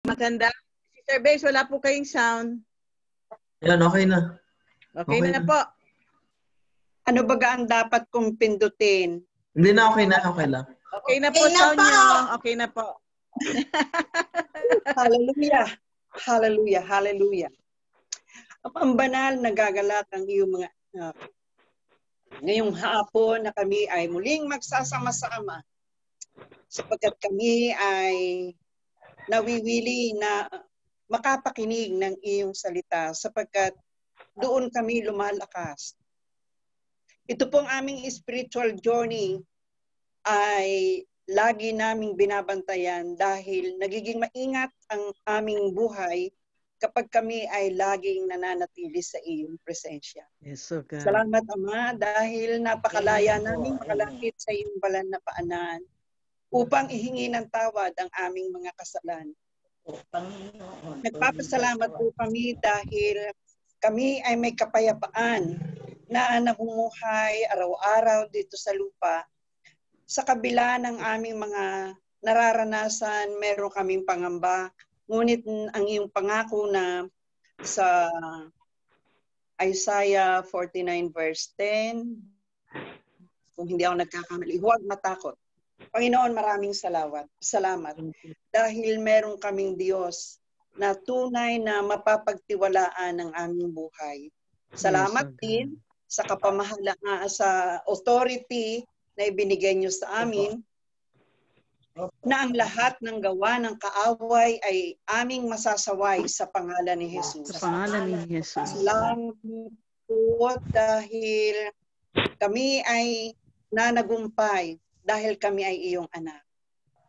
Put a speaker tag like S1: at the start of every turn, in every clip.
S1: Maganda. Sister Base, wala po kayong sound.
S2: Yan, okay na.
S1: Okay na po.
S3: Ano ba ang dapat kong pindutin?
S2: Hindi na, okay na. Okay lang.
S1: Okay na po sound nyo. Okay na po.
S3: Hallelujah. Hallelujah. Hallelujah. Ang banal nagagalak ang iyong mga ngayong hapon na kami ay muling magsasama-sama sapagkat kami ay nawiwili na makapakinig ng iyong salita sapagkat doon kami lumalakas. Ito pong aming spiritual journey ay lagi naming binabantayan dahil nagiging maingat ang aming buhay kapag kami ay laging nananatili sa iyong presensya.
S1: Yes, so God.
S3: Salamat, Ama, dahil napakalaya namin makalapit sa iyong banal na paanan upang ihingi ng tawad ang aming mga kasalan. Nagpapasalamat po kami dahil kami ay may kapayapaan na namumuhay araw-araw dito sa lupa. Sa kabila ng aming mga nararanasan, meron kaming pangamba. Ngunit ang iyong pangako na sa Isaiah 49 verse 10, kung hindi ako nagkakamali, huwag matakot. Panginoon, maraming salamat. Dahil meron kaming Diyos na tunay na mapapagtiwalaan ng aming buhay. Salamat din sa kapamahalaan, sa authority na ibinigay niyo sa amin, na ang lahat ng gawa ng kaaway ay aming masasaway sa pangalan ni Jesus.
S1: Sa pangalan ni Jesus.
S3: Salamat po dahil kami ay nanagumpay dahil kami ay iyong anak.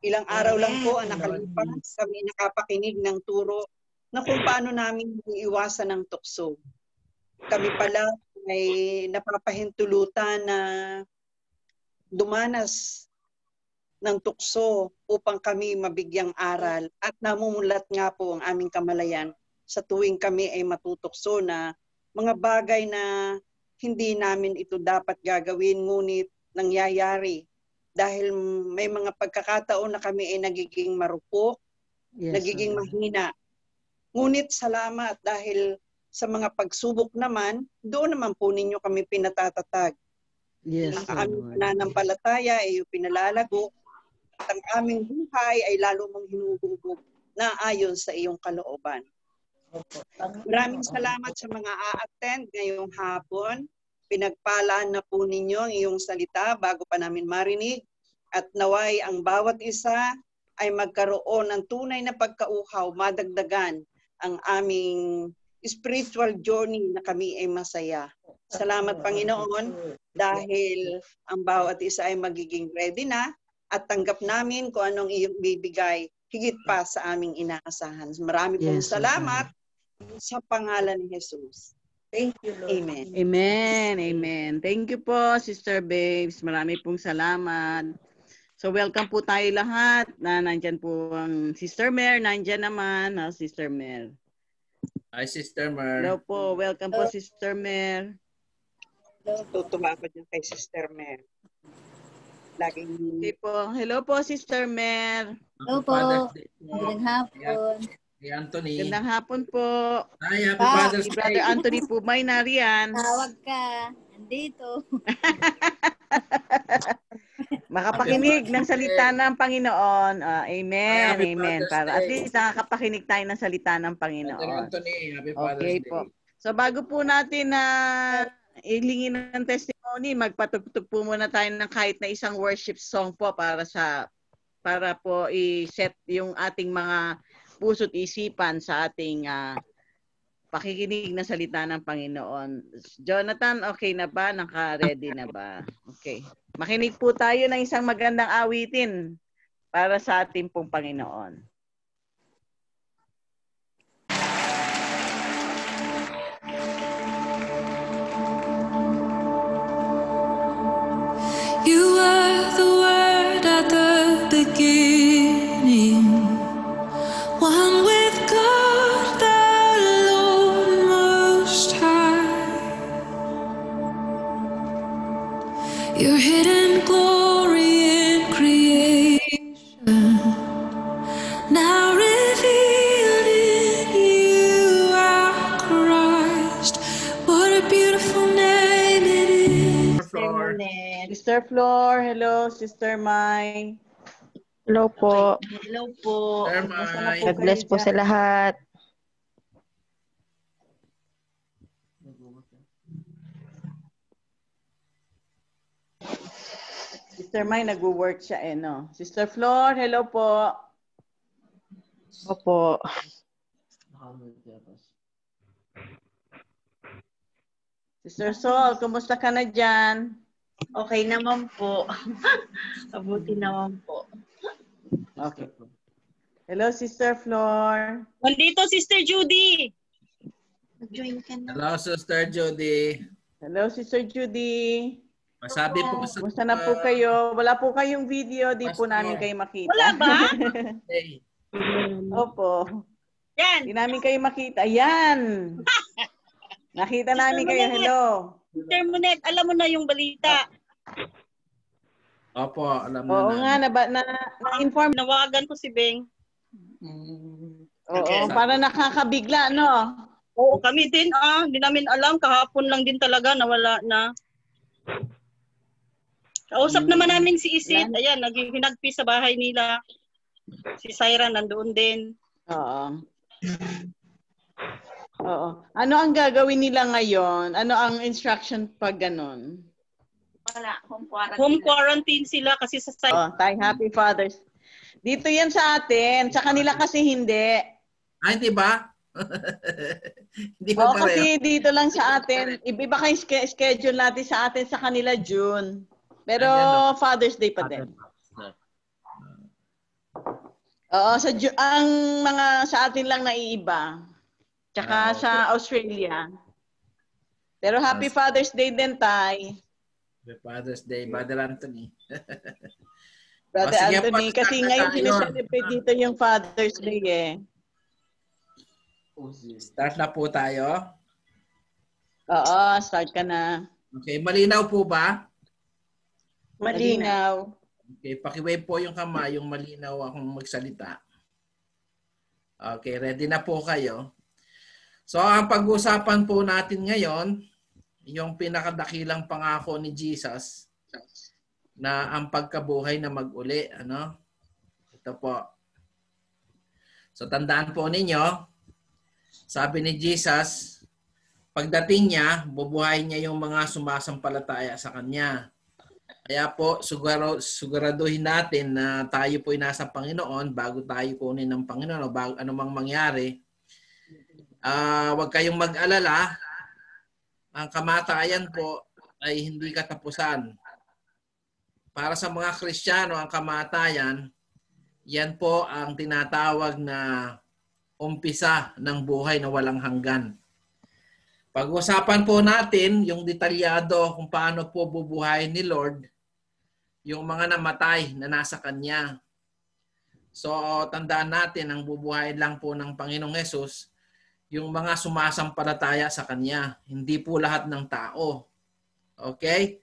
S3: Ilang araw lang po ang nakalipas, kami nakapakinig ng turo na kung paano namin iiwasan ng tukso. Kami pala ay napapahintulutan na dumanas ng tukso upang kami mabigyang aral at namumulat nga po ang aming kamalayan sa tuwing kami ay matutukso na mga bagay na hindi namin ito dapat gagawin ngunit nangyayari dahil may mga pagkakataon na kami ay nagiging marupok, nagiging mahina. Ngunit salamat dahil sa mga pagsubok naman, doon naman po ninyo kami pinatatatag.
S1: Yes,
S3: ang aming nananampalataya ay pinalalago at ang aming buhay ay lalo mong hinububog na ayon sa iyong kalooban. Maraming salamat sa mga a-attend ngayong hapon. Pinagpalaan na po ninyo ang iyong salita bago pa namin marinig at naway ang bawat isa ay magkaroon ng tunay na pagkauhaw, madagdagan ang aming spiritual journey na kami ay masaya. Salamat, Panginoon, dahil ang bawat isa ay magiging ready na at tanggap namin kung anong iyong bibigay higit pa sa aming inaasahan. Marami pong salamat sa pangalan ni Jesus.
S4: Thank you, Lord.
S3: Amen.
S1: Amen. Amen. Thank you po, Sister Babes. Marami pong salamat. So welcome po tayo lahat na nandyan po ang Sister Mer. Nandyan naman, Sister Mer.
S2: Hi, Sister Mer.
S1: Hello po. Welcome po, Sister Mer.
S3: Tutuwa ko dyan kay Sister Mer. Laging...
S1: Okay po. Hello po, Sister Mer.
S4: Hello po. Magandang hapon.
S2: Hey, Anthony.
S1: Magandang hapon po.
S2: Hi, happy Father's
S1: Si
S2: Day.
S1: Brother Anthony po may nariyan.
S4: Tawag ka. Andito.
S1: Makapakinig ng salita ng Panginoon. Amen.
S2: Happy
S1: Amen.
S2: Father's
S1: Para at
S2: Day.
S1: least nakakapakinig tayo ng salita ng
S2: Brother
S1: Panginoon.
S2: Anthony, happy Father's
S1: Okay
S2: Day.
S1: po. So bago po natin na ilingin ng testimony, magpatugtog po muna tayo ng kahit na isang worship song po para po i-set yung ating mga puso't isipan sa ating pakikinig na salita ng Panginoon. Jonathan, okay na ba? Naka-ready na ba? Okay. Makinig po tayo ng isang magandang awitin para sa ating pong Panginoon.
S5: You were the Word at the beginning, one with God the Lord Most High. Your hidden glory in creation,
S1: Sister Flor, hello. Sister Mai.
S6: Hello po.
S4: Hello po.
S2: Sir
S1: Kumusta na
S2: Mai.
S1: po
S6: God bless
S1: kayo
S6: po
S1: dyan?
S6: sa lahat.
S1: Sister Mai, nag-work siya no? Sister Flor, hello po.
S6: Opo.
S1: Sister Sol, kumusta ka na dyan?
S7: Okay naman po. Mabuti naman po.
S1: Okay. Hello, Sister Flor.
S7: Nandito, Sister Judy. Mag-join ka na.
S2: Hello, Sister Judy.
S1: Hello, Sister Judy.
S2: Masabi po sa
S1: Kumusta na po kayo? Wala po kayong video, di po
S2: Pastor.
S1: namin kayo makita.
S7: Wala ba?
S2: Hey,
S1: Opo.
S7: Yan.
S1: Di namin kayo makita. Yan. Nakita namin kayo. Hello.
S7: Sister Monet, alam mo na yung balita.
S2: Opo, alam na
S1: Oo nga,
S2: namin.
S1: na-inform.
S7: Nawagan ko si Beng.
S1: Oo, para nakakabigla, no?
S7: Oo, kami din Hindi namin alam. Kahapon lang din talaga nawala na. Kausap naman namin si Isid. Ayan, naghinagpi sa bahay nila. Si Syra nandoon din.
S1: Oo. Oo. Ano ang gagawin nila ngayon? Ano ang instruction pag ganun?
S4: Wala, home quarantine.
S7: Home quarantine sila kasi sa site.
S1: Oh, tayo Happy Fathers. Dito yan sa atin. Sa kanila kasi hindi.
S2: Ay, di ba? Hindi
S1: Oo,
S2: ba
S1: kasi
S2: pareho?
S1: dito lang sa atin. Iba kayo schedule natin sa atin, sa kanila June. Pero
S2: Ayan,
S1: Father's Day pa din. Oo, ang mga sa atin lang naiiba. Tsaka
S2: Okay.
S1: sa Australia. Pero Happy Father's Day din, Tay.
S2: Happy Father's Day, Brother Anthony.
S1: Brother
S2: Sige po,
S1: Anthony, kasi
S2: start na
S1: ngayon
S2: tayo.
S1: sineselebrate dito yung Father's Day eh.
S2: Start na po tayo.
S1: Oo, start ka na.
S2: Okay, malinaw po ba?
S1: Malinaw.
S2: Okay, pakiwave po yung kamay, yung malinaw akong magsalita. Okay, ready na po kayo. So, ang pag-usapan po natin ngayon, yung pinakadakilang pangako ni Jesus na ang pagkabuhay na mag-uli. Ano? Ito po. So, tandaan po ninyo, sabi ni Jesus, pagdating niya, bubuhayin niya yung mga sumasampalataya sa Kanya. Kaya po, siguraduhin natin na tayo po ay nasa Panginoon bago tayo kunin ng Panginoon o bago anumang mangyari. Huwag kayong mag-alala. Ang kamatayan po ay hindi katapusan. Para sa mga Kristiyano, ang kamatayan, yan po ang tinatawag na umpisa ng buhay na walang hanggan. Pag-usapan po natin yung detalyado kung paano po bubuhayin ni Lord yung mga namatay na nasa Kanya. So, tandaan natin, ang bubuhayin lang po ng Panginoong Hesus yung mga sumasampalataya sa Kanya. Hindi po lahat ng tao. Okay?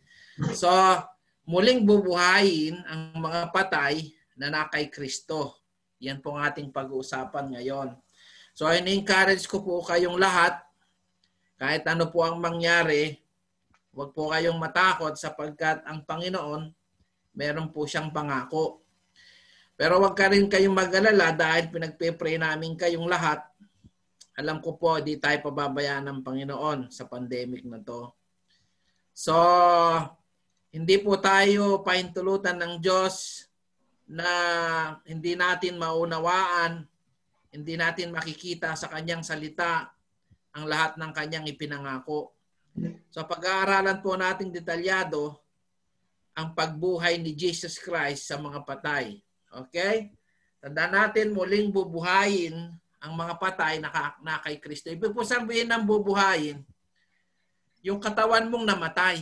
S2: So, muling bubuhayin ang mga patay na nakay Kristo. Yan po ang ating pag-uusapan ngayon. So, ini-encourage ko po kayong lahat, kahit ano po ang mangyari, huwag po kayong matakot sapagkat ang Panginoon, meron po siyang pangako. Pero huwag ka rin kayong mag-alala dahil pinagpe-pray namin kayong lahat. Alam ko po, di tayo pababayaan ng Panginoon sa pandemic na to. So, hindi po tayo pahintulutan ng Diyos na hindi natin maunawaan, hindi natin makikita sa Kanyang salita ang lahat ng Kanyang ipinangako. So, pag-aaralan po natin detalyado ang pagbuhay ni Jesus Christ sa mga patay. Okay? Tandaan natin, muling bubuhayin ang mga patay na kay Kristo. Ibig po sabihin ng bubuhayin, yung katawan mong namatay.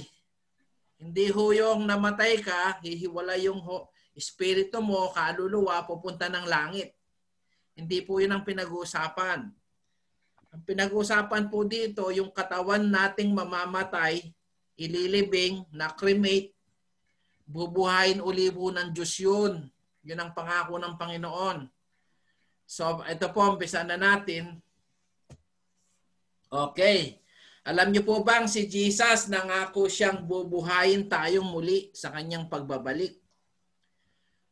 S2: Hindi ho yung namatay ka, hihiwala yung espiritu mo, kaluluwa, pupunta ng langit. Hindi po yun ang pinag-uusapan. Ang pinag-uusapan po dito, yung katawan nating mamamatay, ililibing, na-cremate, bubuhayin uli po ng Diyos yun. Yun ang pangako ng Panginoon. So, ito po, umpisa na natin. Okay. Alam niyo po bang si Jesus nangako siyang bubuhayin tayong muli sa kanyang pagbabalik?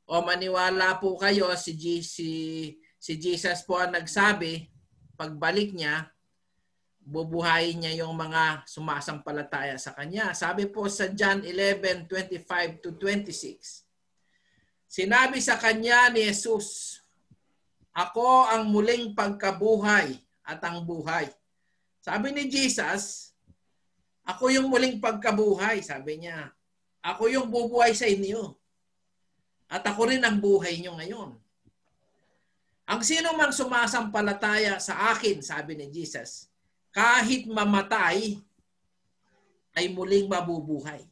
S2: O maniwala po kayo, si Jesus po ang nagsabi, pagbalik niya, bubuhayin niya yung mga sumasampalataya sa kanya. Sabi po sa John 11:25-26, sinabi sa kanya ni Jesus, ako ang muling pagkabuhay at ang buhay. Sabi ni Jesus, ako yung muling pagkabuhay, sabi niya. Ako yung bubuhay sa inyo. At ako rin ang buhay nyo ngayon. Ang sino mang sumasampalataya sa akin, sabi ni Jesus, kahit mamatay, ay muling mabubuhay.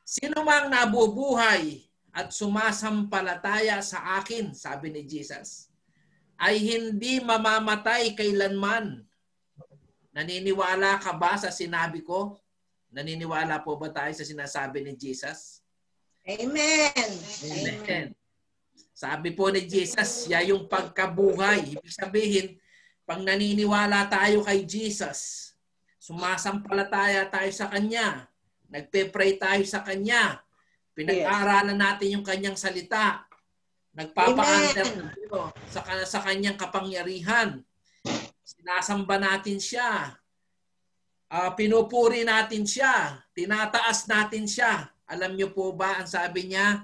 S2: Sino mang nabubuhay at sumasampalataya sa akin, sabi ni Jesus, ay hindi mamamatay kailanman. Naniniwala ka ba sa sinabi ko? Naniniwala po ba tayo sa sinasabi ni Jesus?
S8: Amen.
S2: Amen. Sabi po ni Jesus, siya yung pagkabuhay. Ibig sabihin, pag naniniwala tayo kay Jesus, sumasampalataya tayo sa Kanya, nagpe-pray tayo sa Kanya, pinag-aaralan natin yung Kanyang salita, nagpapa-under tayo sa Kanyang kapangyarihan, sinasamba natin siya, pinupuri natin siya, tinataas natin siya. Alam niyo po ba, ang sabi niya,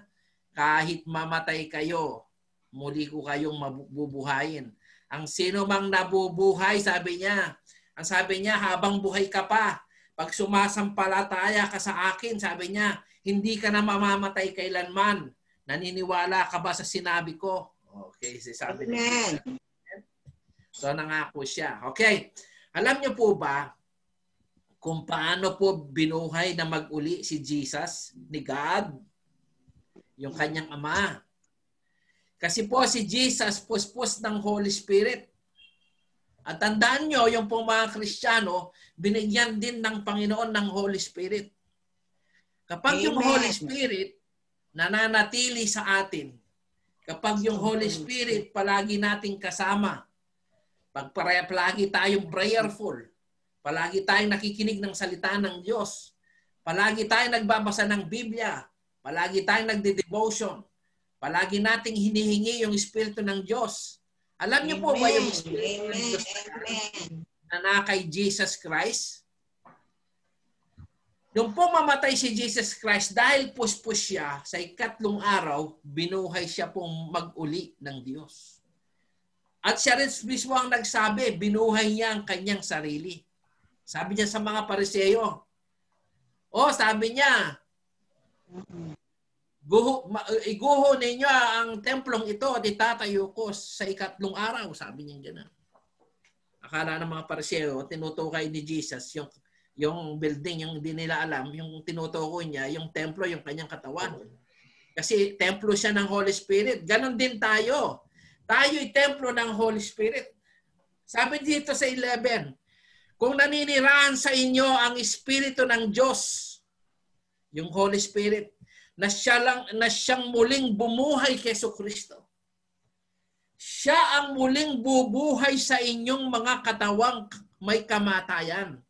S2: kahit mamatay kayo, muli ko kayong mabubuhayin. Ang sino mang nabubuhay, sabi niya, ang sabi niya, habang buhay ka pa, pag sumasampalataya ka sa akin, sabi niya, hindi ka na mamamatay kailanman. Naniniwala ka ba sa sinabi ko? Okay, sabi niya. So, nangako siya. Okay, alam niyo po ba, kung paano po binuhay na mag-uli si Jesus ni God, yung kanyang ama. Kasi po si Jesus puspos ng Holy Spirit. At tandaan nyo, yung pong mga Kristiyano, binigyan din ng Panginoon ng Holy Spirit. Kapag yung Holy Spirit nananatili sa atin, kapag yung Holy Spirit palagi nating kasama, palagi tayong prayerful, palagi tayong nakikinig ng salita ng Diyos. Palagi tayong nagbabasa ng Biblia. Palagi tayong nagde-devotion. Palagi nating hinihingi yung Espiritu ng Diyos. Alam niyo po ba yung Espiritu ng Diyos na kay Jesus Christ? Nung pumamatay si Jesus Christ, dahil puspos siya, sa ikatlong araw, binuhay siya pong mag-uli ng Diyos. At siya rin mismo ang nagsabi, binuhay niya ang kanyang sarili. Sabi niya sa mga Pariseo, sabi niya, iguho ninyo ang templong ito at itatayo ko sa ikatlong araw. Sabi niya gano'n. Akala ng mga Pariseo, tinutukay ni Jesus yung building, yung hindi nila alam, yung tinutukoy niya, yung templo, yung kanyang katawan. Kasi templo siya ng Holy Spirit. Ganon din tayo. Tayo'y templo ng Holy Spirit. Sabi dito sa 11, kung naninirahan sa inyo ang Espiritu ng Diyos, yung Holy Spirit, na siyang muling bumuhay kay Jesucristo. Siya ang muling bubuhay sa inyong mga katawang may kamatayan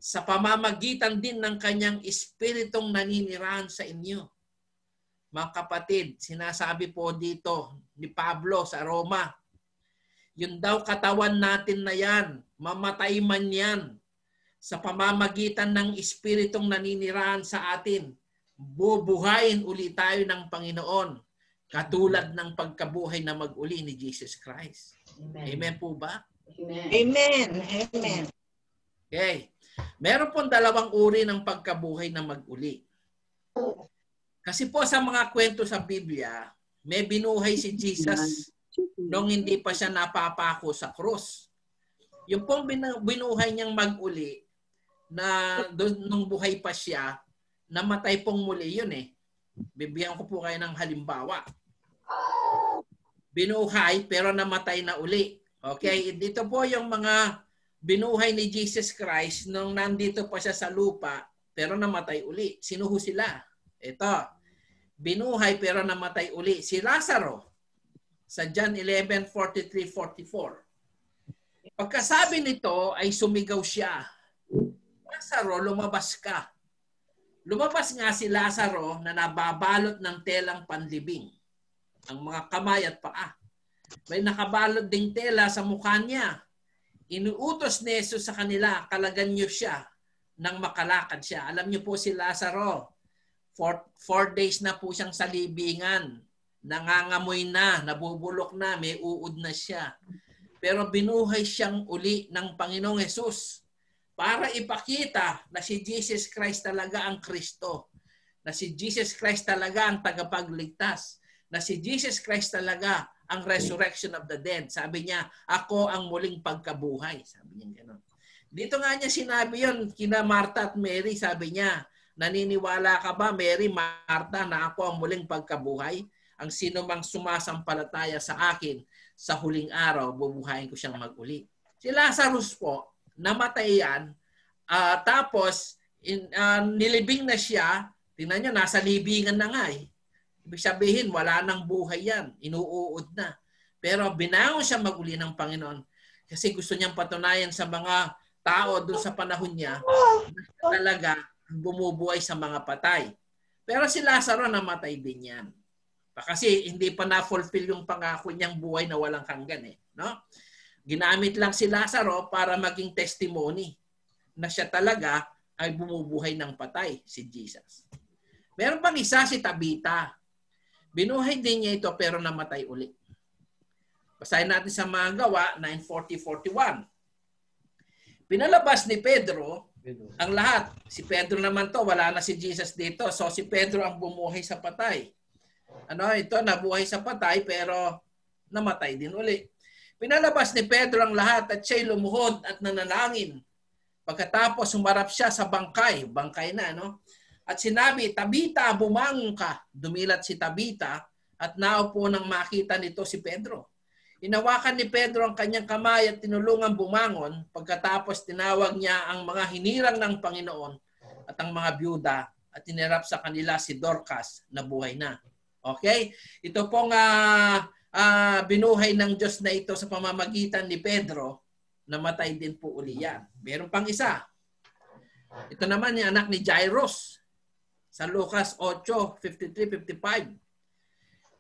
S2: sa pamamagitan din ng kanyang Espiritong naninirahan sa inyo. Mga kapatid, sinasabi po dito ni Pablo sa Roma, yun daw katawan natin na yan, mamatay man yan, sa pamamagitan ng Espiritong naninirahan sa atin, bubuhayin uli tayo ng Panginoon, katulad ng pagkabuhay na mag-uli ni Jesus Christ. Amen, Amen po ba?
S8: Amen. Amen.
S2: Okay. Meron pong dalawang uri ng pagkabuhay na mag-uli. Kasi po sa mga kwento sa Biblia, may binuhay si Jesus nung hindi pa siya napapako sa krus. Yung pong binuhay niyang mag-uli na nung buhay pa siya, namatay pong muli yun eh. Bibigyan ko po kayo ng halimbawa. Binuhay pero namatay na uli. Okay, dito po yung mga binuhay ni Jesus Christ nung nandito pa siya sa lupa pero namatay uli. Sino ho sila? Ito. Binuhay pero namatay uli. Si Lazaro sa John 11:43-44. Pagkasabi nito ay sumigaw siya, Lazaro, lumabas ka. Lumabas nga si Lazaro na nababalot ng telang panlibing, ang mga kamay at paa. May nakabalot ding tela sa mukha niya. Inuutos ni Jesus sa kanila, kalagan niyo siya nang makalakad siya. Alam niyo po si Lazaro, 4 days na po siyang sa libingan. Nangangamoy na, nabubulok na, may uod na siya. Pero binuhay siyang uli ng Panginoong Jesus para ipakita na si Jesus Christ talaga ang Kristo. Na si Jesus Christ talaga ang tagapagligtas. Na si Jesus Christ talaga ang resurrection of the dead. Sabi niya, ako ang muling pagkabuhay. Sabi niya gano'n. Dito nga niya sinabi yon kina Martha at Mary. Sabi niya, naniniwala ka ba, Mary, Martha, na ako ang muling pagkabuhay? Ang sino mang sumasampalataya sa akin, sa huling araw, bubuhayin ko siyang mag-uli. Si Lazarus po, namatay yan, tapos nilibing na siya, tingnan niyo, nasa libingan na nga eh. Ibig sabihin, wala nang buhay yan, inuuod na. Pero binangon siya mag-uli ng Panginoon kasi gusto niyang patunayan sa mga tao doon sa panahon niya na talaga bumubuhay sa mga patay. Pero si Lazaro namatay din yan. Kasi hindi pa na-fulfill yung pangako niyang buhay na walang hanggan eh, no? Ginamit lang si Lazaro para maging testimony na siya talaga ay bumubuhay ng patay, si Jesus. Meron pang isa, si Tabita. Binuhay din niya ito pero namatay uli. Basahin natin sa mga Gawa 9:40-41. Pinalabas ni Pedro ang lahat. Si Pedro naman to, wala na si Jesus dito. So si Pedro ang bumuhay sa patay. Ito, nabuhay sa patay pero namatay din uli. Pinalabas ni Pedro ang lahat at siya'y lumuhod at nanalangin. Pagkatapos humarap siya sa bangkay na, no? At sinabi, Tabita, bumangon ka. Dumilat si Tabita at naupo nang makita nito si Pedro. Inawakan ni Pedro ang kanyang kamay at tinulungan bumangon. Pagkatapos tinawag niya ang mga hinirang ng Panginoon at ang mga byuda at tinirap sa kanila si Dorcas na buhay na. Okay? Ito pong binuhay ng Diyos na ito sa pamamagitan ni Pedro, namatay din po uli yan. Meron pang isa. Ito naman yung anak ni Jairus sa Lucas 8:53-55.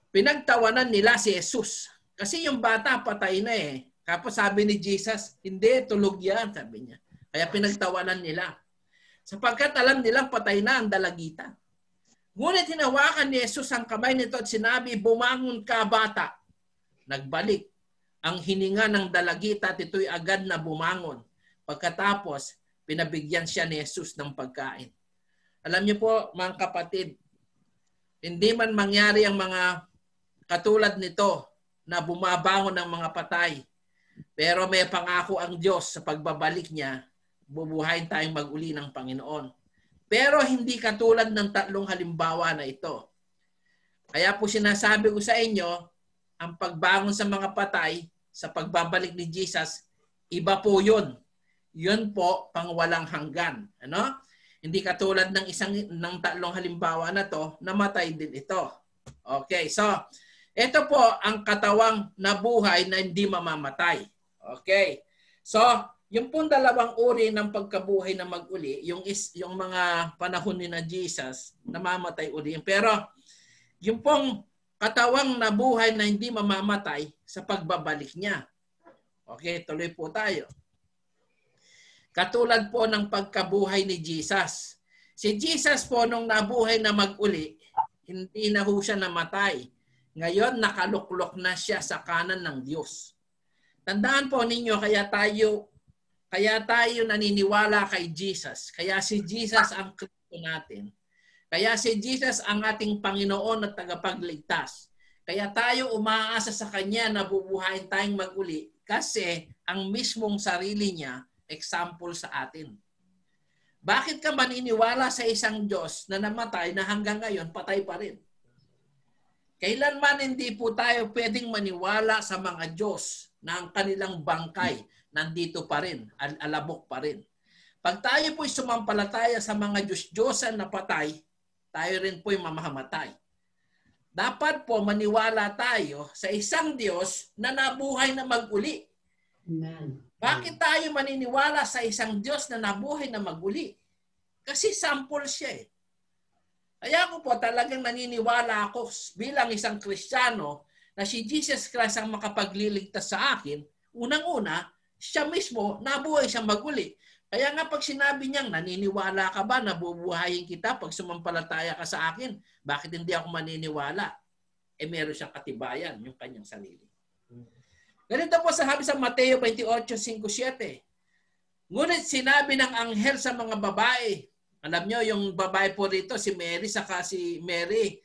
S2: Pinagtawanan nila si Jesus. Kasi yung bata patay na eh. Tapos sabi ni Jesus, hindi, tulog yan, sabi niya. Kaya pinagtawanan nila. Sapagkat alam nilang patay na ang dalagita. Ngunit hinawakan ni Jesus ang kamay nito at sinabi, bumangon ka bata. Nagbalik ang hininga ng dalagita at ito'y agad na bumangon. Pagkatapos, pinabigyan siya ni Jesus ng pagkain. Alam niyo po mga kapatid, hindi man mangyari ang mga katulad nito na bumabangon ng mga patay, pero may pangako ang Diyos sa pagbabalik niya, bubuhayin tayong mag-uli ng Panginoon. Pero hindi katulad ng 3 halimbawa na ito. Kaya po sinasabi ko sa inyo, ang pagbangon sa mga patay, sa pagbabalik ni Jesus, iba po yun. Yun po, pang walang hanggan. Ano? Hindi katulad ng 3 halimbawa na to, namatay din ito. Okay, so, ito po ang katawang nabuhay na hindi mamamatay. Okay, so, yung pong 2 uri ng pagkabuhay na mag-uli, yung mga panahon ni na Jesus, namamatay uli. Pero yung pong katawang nabuhay na hindi mamamatay sa pagbabalik niya. Okay, tuloy po tayo. Katulad po ng pagkabuhay ni Jesus. Si Jesus po nung nabuhay na mag-uli, hindi na ho siya namatay. Ngayon, nakaluklok na siya sa kanan ng Diyos. Tandaan po ninyo, kaya tayo naniniwala kay Jesus. Kaya si Jesus ang Kristo natin. Kaya si Jesus ang ating Panginoon at tagapagligtas. Kaya tayo umaasa sa Kanya na bubuhayin tayong mag-uli kasi ang mismong sarili niya, example sa atin. Bakit ka maniniwala sa isang Diyos na namatay na hanggang ngayon patay pa rin? Kailanman hindi po tayo pwedeng maniwala sa mga Diyos na ang kanilang bangkay nandito pa rin, alabok pa rin. Pag tayo po'y sumampalataya sa mga Diyos-Diyosan na patay, tayo rin po'y mamamatay. Dapat po maniwala tayo sa isang Diyos na nabuhay na mag-uli.
S8: Amen.
S2: Bakit tayo maniniwala sa isang Diyos na nabuhay na maguli? Kasi sample siya eh. Kaya ako po talagang naniniwala ako bilang isang Kristiyano na si Jesus Christ ang makapagliligtas sa akin. Unang-una, siya mismo nabuhay siyang maguli. Kaya nga pag sinabi niyang, naniniwala ka ba na bubuhayin kita pag sumampalataya ka sa akin? Bakit hindi ako maniniwala? Eh meron siyang katibayan, yung kanyang sarili. Ganito po sabi sa Mateo 28:5-7. Ngunit sinabi ng anghel sa mga babae, alam nyo, yung babae po rito, si Mary saka si Mary.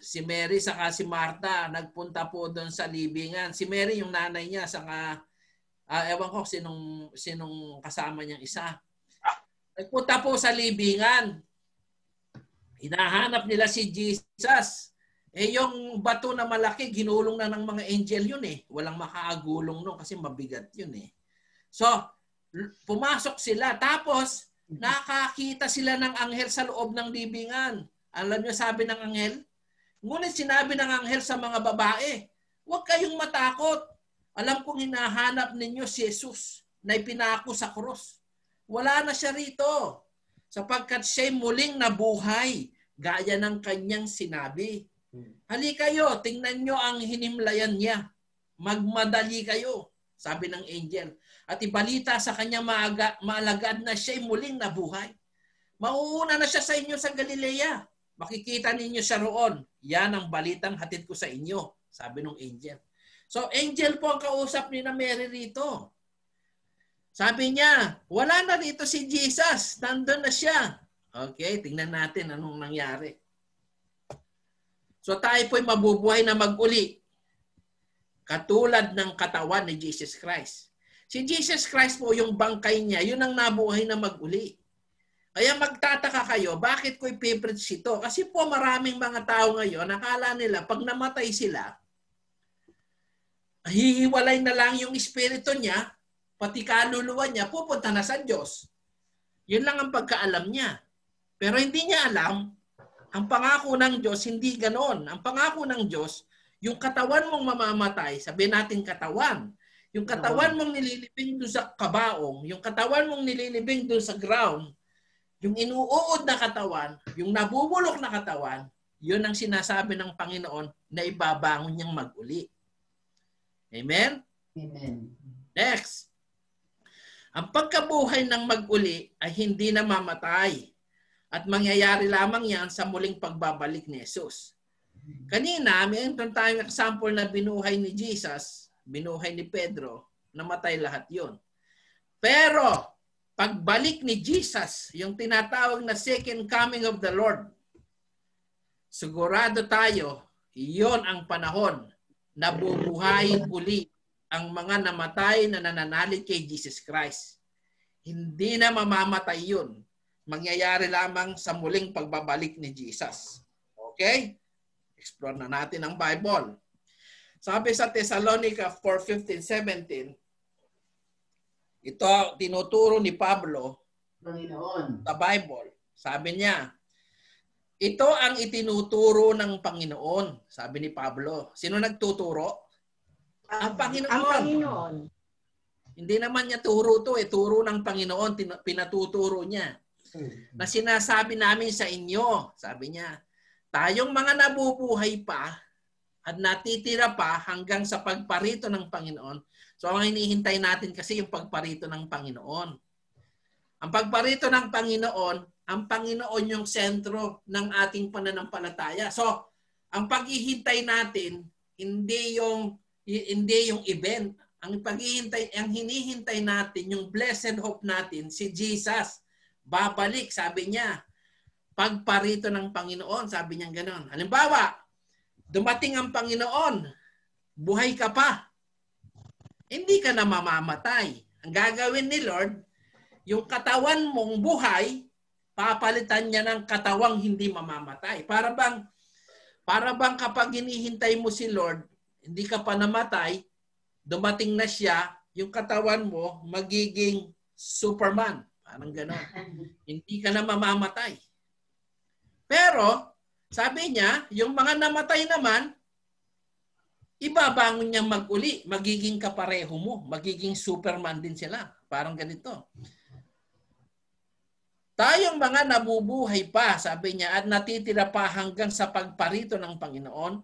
S2: Si Mary saka si Martha, nagpunta po doon sa libingan. Si Mary, yung nanay niya, saka, ewan ko sinong kasama niyang isa. Nagpunta po sa libingan. Hinahanap nila si Jesus. Eh yung bato na malaki, ginulong na ng mga angel yun eh. Walang makaagulong nun kasi mabigat yun eh. So, pumasok sila. Tapos, nakakita sila ng anghel sa loob ng libingan. Alam niyo sabi ng anghel? Ngunit sinabi ng anghel sa mga babae, huwag kayong matakot. Alam kong hinahanap ninyo si Jesus na ipinako sa krus. Wala na siya rito. Sapagkat siya'y muling nabuhay gaya ng kanyang sinabi. Halika kayo, tingnan nyo ang hinimlayan niya. Magmadali kayo, sabi ng angel. At ibalita sa kanya maalagad na siya'y muling nabuhay. Mauuna na siya sa inyo sa Galilea. Makikita ninyo siya roon. Yan ang balitang hatid ko sa inyo, sabi ng angel. So angel po ang kausap ni na Mary rito. Sabi niya, wala na rito si Jesus. Nandun na siya. Okay, tingnan natin anong nangyari. So tayo po'y mabubuhay na mag-uli. Katulad ng katawan ni Jesus Christ. Si Jesus Christ po, yung bangkay niya, yun ang nabuhay na mag-uli. Kaya magtataka kayo, bakit ko i-preach ito? Kasi po maraming mga tao ngayon, nakala nila, pag namatay sila, hihiwalay na lang yung espiritu niya, pati kaluluwa niya, pupunta na sa Diyos. Yun lang ang pagkaalam niya. Pero hindi niya alam, ang pangako ng Diyos, hindi ganon. Ang pangako ng Diyos, yung katawan mong mamamatay, sabihin natin katawan, yung katawan mong nililibing doon sa kabaong, yung katawan mong nililibing doon sa ground, yung inuuod na katawan, yung nabubulok na katawan, yun ang sinasabi ng Panginoon na ibabangon niyang mag-uli. Amen?
S8: Amen.
S2: Next. Ang pagkabuhay ng mag-uli ay hindi na mamatay. At mangyayari lamang yan sa muling pagbabalik ni Jesus. Kanina, mayroon tayong example na binuhay ni Jesus, binuhay ni Pedro, namatay lahat yon. Pero, pagbalik ni Jesus, yung tinatawag na second coming of the Lord, sigurado tayo, iyon ang panahon na bubuhayin uli ang mga namatay na nananalig kay Jesus Christ. Hindi na mamamatay yun. Mangyayari lamang sa muling pagbabalik ni Jesus. Okay? Explore na natin ang Bible. Sabi sa Thessalonica 4:15-17, ito tinuturo ni Pablo
S8: Panginoon.
S2: sa Bible. Sabi niya, ito ang itinuturo ng Panginoon. Sabi ni Pablo. Sino nagtuturo? Ang Panginoon.
S8: Ang Panginoon.
S2: Hindi naman niya turo to. Turo ng Panginoon. Pinatuturo niya. Na sinasabi namin sa inyo, sabi niya, tayong mga nabubuhay pa at natitira pa hanggang sa pagparito ng Panginoon. So ang hinihintay natin kasi yung pagparito ng Panginoon. Ang pagparito ng Panginoon, ang Panginoon yung sentro ng ating pananampalataya. So ang paghihintay natin, hindi yung event. Ang hinihintay natin, yung blessed hope natin, si Jesus. Babalik, sabi niya. Pagparito ng Panginoon, sabi niya gano'n. Halimbawa, dumating ang Panginoon, buhay ka pa. Hindi ka na mamamatay. Ang gagawin ni Lord, yung katawan mong buhay, papalitan niya ng katawang hindi mamamatay. Para bang kapag hinihintay mo si Lord, hindi ka pa namatay, dumating na siya, yung katawan mo magiging Superman. Parang gano'n. Hindi ka na mamamatay. Pero, sabi niya, yung mga namatay naman, ibabangon niya mag-uli. Magiging kapareho mo. Magiging Superman din sila. Parang ganito. Tayong mga nabubuhay pa, sabi niya, at natitira pa hanggang sa pagparito ng Panginoon,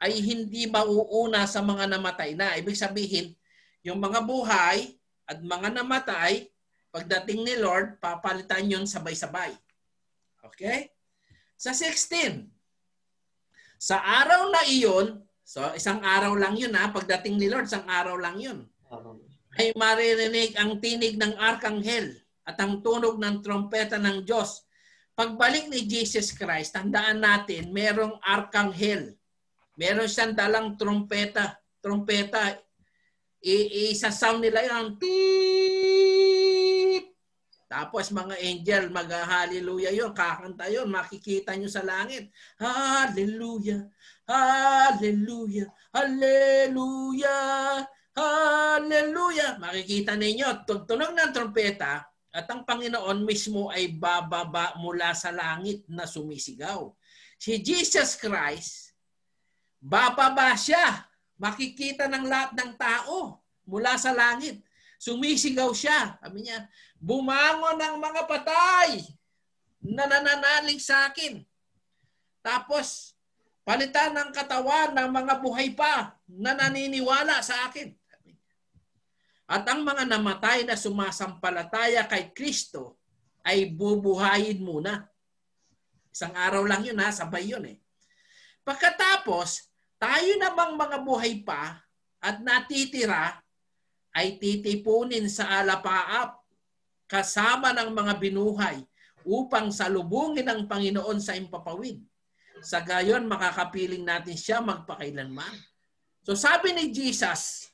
S2: ay hindi mauuna sa mga namatay na. Ibig sabihin, yung mga buhay at mga namatay, pagdating ni Lord, papalitan yun sabay-sabay. Okay? Sa 16, sa araw na iyon, so isang araw lang yun ha, pagdating ni Lord, isang araw lang yun, ay maririnig ang tinig ng arkanghel at ang tunog ng trompeta ng Diyos. Pagbalik ni Jesus Christ, tandaan natin, merong arkanghel. Meron siyang dalang trompeta. Isa-sound nila yung beep. Tapos mga angel, mag-hallelujah yun, kakanta yun, makikita nyo sa langit. Hallelujah, hallelujah, hallelujah, hallelujah. Makikita ninyo, tunog ng trompeta at ang Panginoon mismo ay bababa mula sa langit na sumisigaw. Si Jesus Christ, bababa siya. Makikita ng lahat ng tao mula sa langit. Sumisigaw siya. Sabi niya, bumangon ang mga patay na nananalig sa akin. Tapos, palitan ng katawan ng mga buhay pa na naniniwala sa akin. At ang mga namatay na sumasampalataya kay Kristo ay bubuhayin muna. Isang araw lang yun ha, sabay yun eh. Pagkatapos, tayo namang mga buhay pa at natitira ay titipunin sa alapaap kasama ng mga binuhay upang salubungin ang Panginoon sa impapawid. Sa gayon, makakapiling natin siya magpakailanman. So sabi ni Jesus,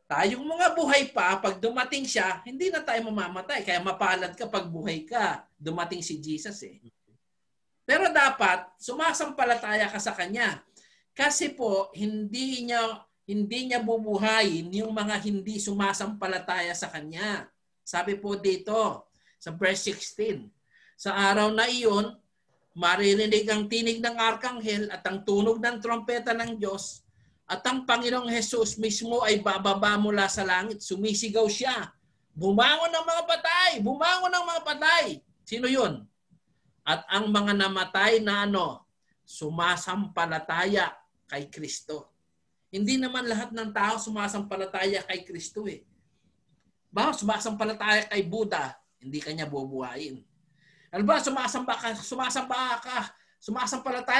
S2: tayong mga buhay pa, pag dumating siya, hindi na tayo mamamatay. Kaya mapalad ka pag buhay ka, dumating si Jesus eh. Pero dapat, sumasampalataya ka sa Kanya. Kasi po, hindi niya bubuhayin yung mga hindi sumasampalataya sa Kanya. Sabi po dito, sa verse 16, sa araw na iyon, maririnig ang tinig ng arkanghel at ang tunog ng trompeta ng Diyos at ang Panginoong Hesus mismo ay bababa mula sa langit. Sumisigaw siya. Bumangon ang mga patay! Bumangon ang mga patay! Sino yun? At ang mga namatay na sumasampalataya kay Kristo. Hindi naman lahat ng tao sumasampalataya kay Kristo eh. Ba, sumasampalataya kay Buddha, hindi kanya bubuhayin. Ano ba, sumasampalataya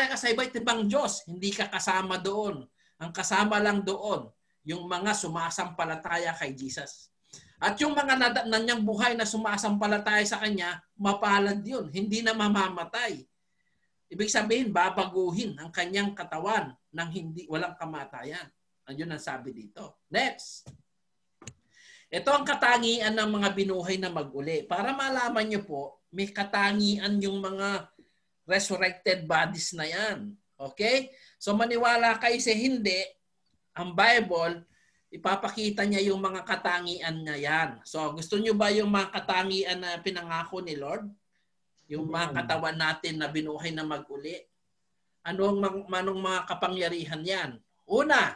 S2: ka sa iba't ibang Diyos, hindi ka kasama doon. Ang kasama lang doon, yung mga sumasampalataya kay Jesus. At yung mga nanyang buhay na sumasampalataya sa Kanya, mapalad yun, hindi na mamamatay. Ibig sabihin, babaguhin ang kanyang katawan ng walang kamatayan. Yun ang sabi dito. Next. Ito ang katangian ng mga binuhay na mag-uli. Para malaman nyo po, may katangian yung mga resurrected bodies na yan. Okay? So maniwala kayo sa hindi, ang Bible, ipapakita niya yung mga katangian niya yan. So gusto nyo ba yung mga katangian na pinangako ni Lord? Yung mga katawan natin na binuhay na mag-uli. Anong mga kapangyarihan yan? Una,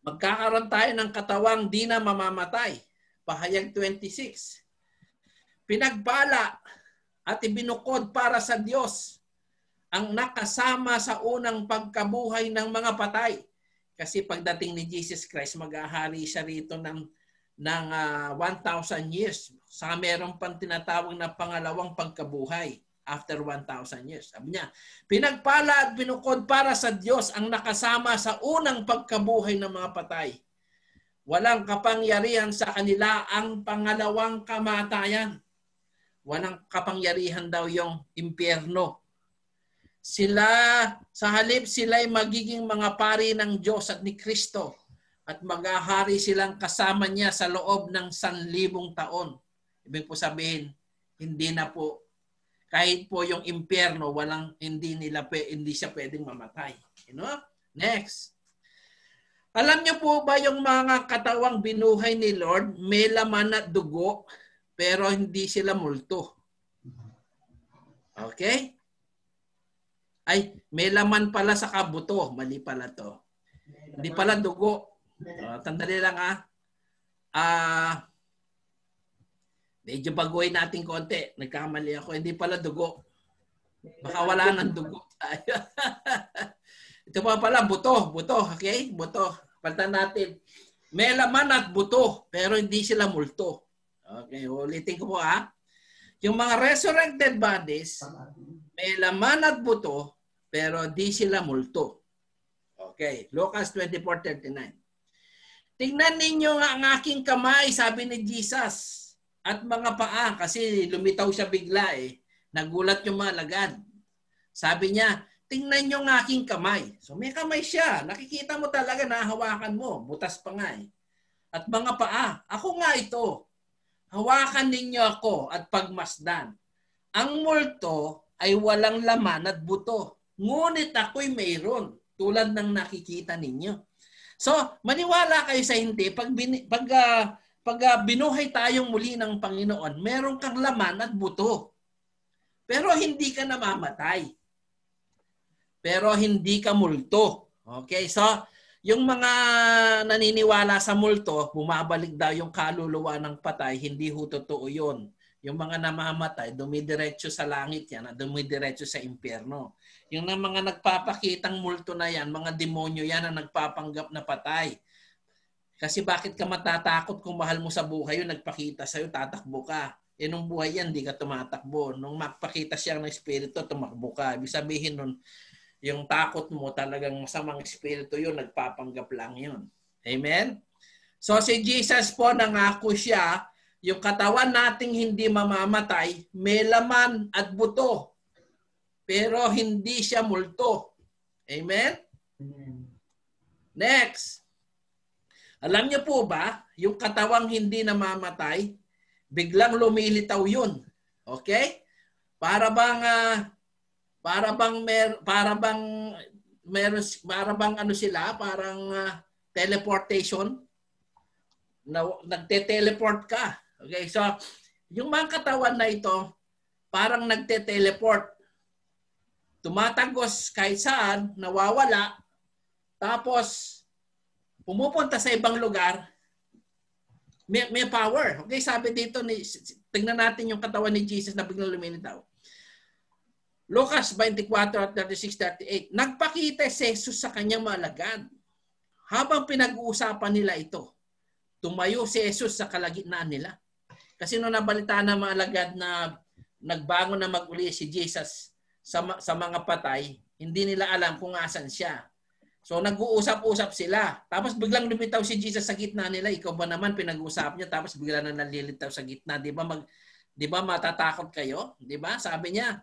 S2: magkakaroon tayo ng katawang di na mamamatay. Pahayag 26. Pinagbala at ibinukod para sa Diyos ang nakasama sa unang pagkabuhay ng mga patay. Kasi pagdating ni Jesus Christ, mag-ahari siya rito ng 1,000 years. Saka meron pang tinatawag na pangalawang pagkabuhay after 1,000 years. Sabi niya, pinagpala at binukod para sa Diyos ang nakasama sa unang pagkabuhay ng mga patay. Walang kapangyarihan sa kanila ang pangalawang kamatayan. Walang kapangyarihan daw yung impyerno. Sa halip sila'y magiging mga pari ng Diyos at ni Kristo. At mag-ahari silang kasama niya sa loob ng 1,000 taon. Ibig po sabihin, hindi na po, kahit po yung impyerno, hindi siya pwedeng mamatay. You know? Next. Alam niyo po ba yung mga katawang binuhay ni Lord, may laman at dugo, pero hindi sila multo. Okay? Ay, may laman pala sa kabuto. Mali pala to. Hindi pala dugo. Tandali lang medyo baguhin natin konti. Nagkamali ako. Hindi pala dugo. Baka wala ng dugo. Ito pa pala, buto. Buto, okay? Buto. Palitan natin. May laman at buto, pero hindi sila multo. Okay, ulitin ko po Yung mga resurrected bodies, may laman at buto, pero di sila multo. Okay, Lucas 24:39. Tingnan ninyo nga ang aking kamay, sabi ni Jesus, at mga paa, kasi lumitaw siya bigla Nagulat yung mga alagad. Sabi niya, tingnan nyo ang aking kamay. So may kamay siya. Nakikita mo talaga na hawakan mo. Butas pa nga At mga paa, ako nga ito. Hawakan ninyo ako at pagmasdan. Ang multo ay walang laman at buto. Ngunit ako'y mayroon. Tulad ng nakikita ninyo. So, maniwala kayo sa hindi. Pag binuhay tayong muli ng Panginoon, meron kang laman at buto. Pero hindi ka namamatay. Pero hindi ka multo. Okay, so yung mga naniniwala sa multo, bumabalik daw yung kaluluwa ng patay, hindi ho totoo yun. Yung mga namamatay, dumidiretso sa langit yan, dumidiretso sa impyerno. Yung mga nagpapakitang multo na yan, mga demonyo yan na nagpapanggap na patay. Kasi bakit ka matatakot kung mahal mo sa buhay yun, nagpakita sa'yo, tatakbo ka. Nung buhay yan, di ka tumatakbo. Nung magpakita siya ng espiritu, tumakbo ka. Ibig sabihin nun, yung takot mo talagang masamang espiritu yun, nagpapanggap lang yun. Amen? So si Jesus po, nangako siya, yung katawan nating hindi mamamatay, may laman at buto. Pero hindi siya multo. Amen? Next. Alam niyo po ba, yung katawang hindi namamatay, biglang lumilitaw yun. Okay? Para bang teleportation. Nagte-teleport ka. Okay? So, yung mga katawan na ito, parang nagte-teleport. Tumatagos kahit saan, nawawala, tapos pumupunta sa ibang lugar, may power. Okay, sabi dito, tingnan natin yung katawan ni Jesus na biglang lumilitaw. Lucas 24:36-38. Nagpakita si Jesus sa kanyang mga alagad. Habang pinag-uusapan nila ito, tumayo si Jesus sa kalagitnaan nila. Kasi nung nabalita ng mga alagad na nagbangon na mag-uli si Jesus sa mga patay, hindi nila alam kung asan siya. So nag-uusap-usap sila. Tapos biglang lumitaw si Jesus sa gitna nila. Ikaw ba naman pinag-uusap niya tapos bigla na nalilitaw sa gitna? 'Di ba matatakot kayo? 'Di ba? Sabi niya.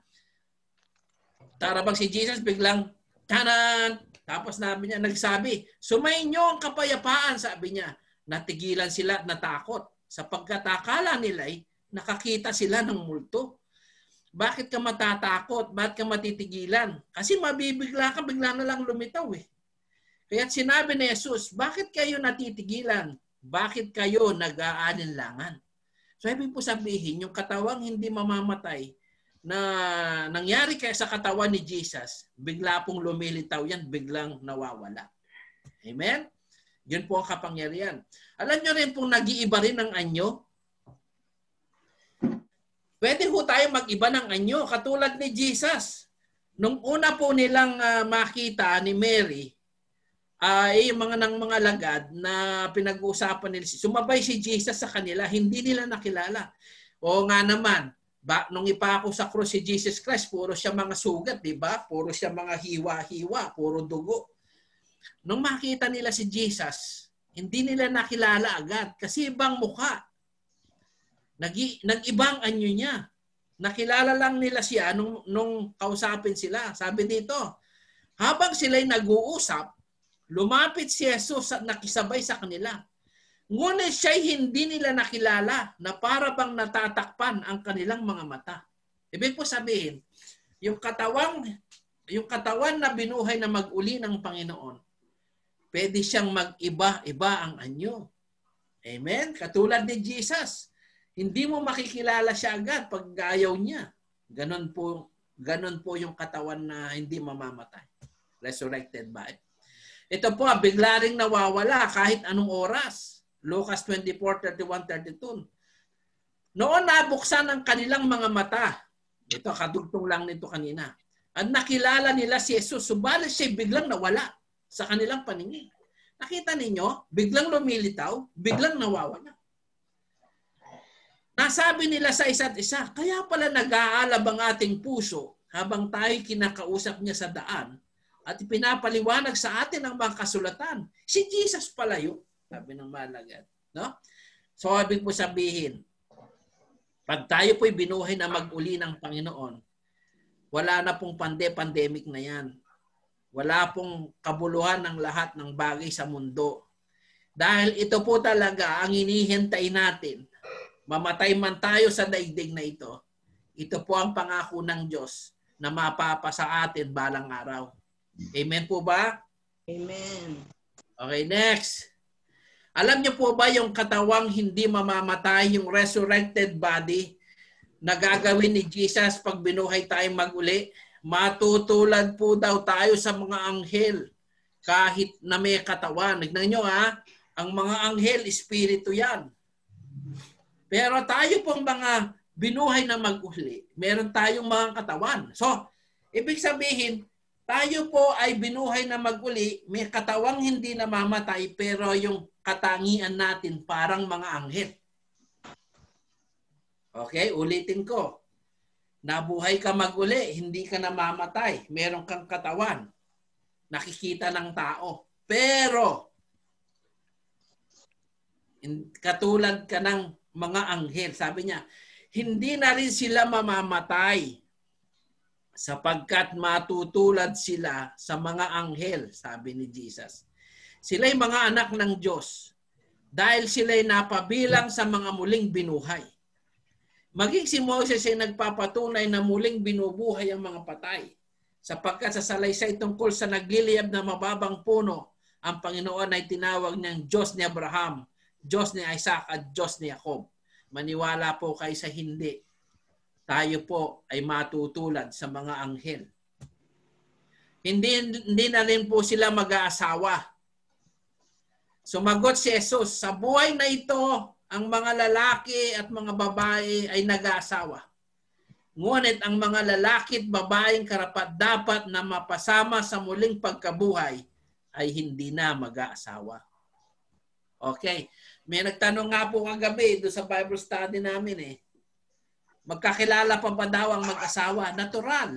S2: Tarabang si Jesus biglang tanan. Tapos nagsabi, "Sumainyo ang kapayapaan," sabi niya. Natigilan sila at natakot sapagkat akala nila nakakita sila ng multo. Bakit ka matatakot? Bakit ka matitigilan? Kasi mabibigla ka, bigla na lang lumitaw Kaya sinabi ni Jesus, bakit kayo natitigilan? Bakit kayo nag-aalinlangan? So ibig po sabihin, yung katawang hindi mamamatay na nangyari kaya sa katawan ni Jesus, bigla pong lumilitaw yan, biglang nawawala. Amen? Yun po ang kapangyarihan. Alam nyo rin pong nag-iiba rin ang anyo? Pwede po tayo mag-iba ng anyo, katulad ni Jesus. Nung una po nilang makita ni Mary, ay mga alagad na pinag-uusapan nila. Sumabay si Jesus sa kanila, hindi nila nakilala. O nga naman, nung ipako sa krus si Jesus Christ, puro siya mga sugat, di ba? Puro siya mga hiwa-hiwa, puro dugo. Nung makita nila si Jesus, hindi nila nakilala agad kasi ibang mukha. Nag-ibang anyo niya. Nakilala lang nila siya nung kausapin sila. Sabi dito, habang sila'y nag-uusap, lumapit si Jesus at nakisabay sa kanila. Ngunit siya'y hindi nila nakilala na para bang natatakpan ang kanilang mga mata. Ibig po sabihin, yung katawan na binuhay na mag-uli ng Panginoon, pwede siyang mag-iba-iba ang anyo. Amen? Katulad ni Jesus. Hindi mo makikilala siya agad pag ayaw niya. Ganon po Ganon po yung katawan na hindi mamamatay. Resurrected body. Ito po, bigla ring nawawala kahit anong oras. Lucas 24:31-32. Noon nabuksan ang kanilang mga mata. Ito, kadugtong lang nito kanina. At nakilala nila si Jesus. Subalit siya biglang nawala sa kanilang paningin. Nakita ninyo, biglang lumilitaw, biglang nawawala. Nasabi nila sa isa't isa, kaya pala nag-aalab ang ating puso habang tayo kinakausap niya sa daan at pinapaliwanag sa atin ang mga kasulatan. Si Jesus pala yun, sabi ng malagad. No? So, ibig po sabihin, pag tayo po'y binuhay na mag-uli ng Panginoon, wala na pong pandemic na yan. Wala pong kabuluhan ng lahat ng bagay sa mundo. Dahil ito po talaga ang hinihintay natin. Mamatay man tayo sa daigdig na ito, ito po ang pangako ng Diyos na mapapasa atin balang araw. Amen po ba?
S1: Amen.
S2: Okay, next. Alam niyo po ba yung katawang hindi mamamatay, yung resurrected body na gagawin ni Jesus pag binuhay tayong mag-uli? Matutulad po daw tayo sa mga anghel kahit na may katawan. Tignan nyo ha, ang mga anghel, espiritu yan. Pero tayo pong mga binuhay na mag-uli, meron tayong mga katawan. So, ibig sabihin, tayo po ay binuhay na mag-uli, may katawang hindi namamatay, pero yung katangian natin parang mga anghel. Okay, ulitin ko. Nabuhay ka mag-uli, hindi ka namamatay, meron kang katawan. Nakikita ng tao. Pero, katulad ka ng mga anghel. Sabi niya, hindi na rin sila mamamatay sapagkat matutulad sila sa mga anghel, sabi ni Jesus. Sila'y mga anak ng Diyos dahil sila'y napabilang sa mga muling binuhay. Maging si Moses ay nagpapatunay na muling binubuhay ang mga patay sapagkat sa salaysay tungkol sa nagliliyab na mababang puno, ang Panginoon ay tinawag niyang Diyos ni Abraham, Diyos ni Isaac at Diyos ni Jacob. Maniwala po kayo sa hindi. Tayo po ay matutulad sa mga anghel. Hindi na rin po sila mag-aasawa. Sumagot si Jesus, sa buhay na ito, ang mga lalaki at mga babae ay nag-aasawa. Ngunit ang mga lalaki at babaeng karapat-dapat na mapasama sa muling pagkabuhay ay hindi na mag-aasawa. Okay. May nagtanong nga po kagabi doon sa Bible study namin eh. Magkakilala pa ba daw ang mag-asawa? Natural.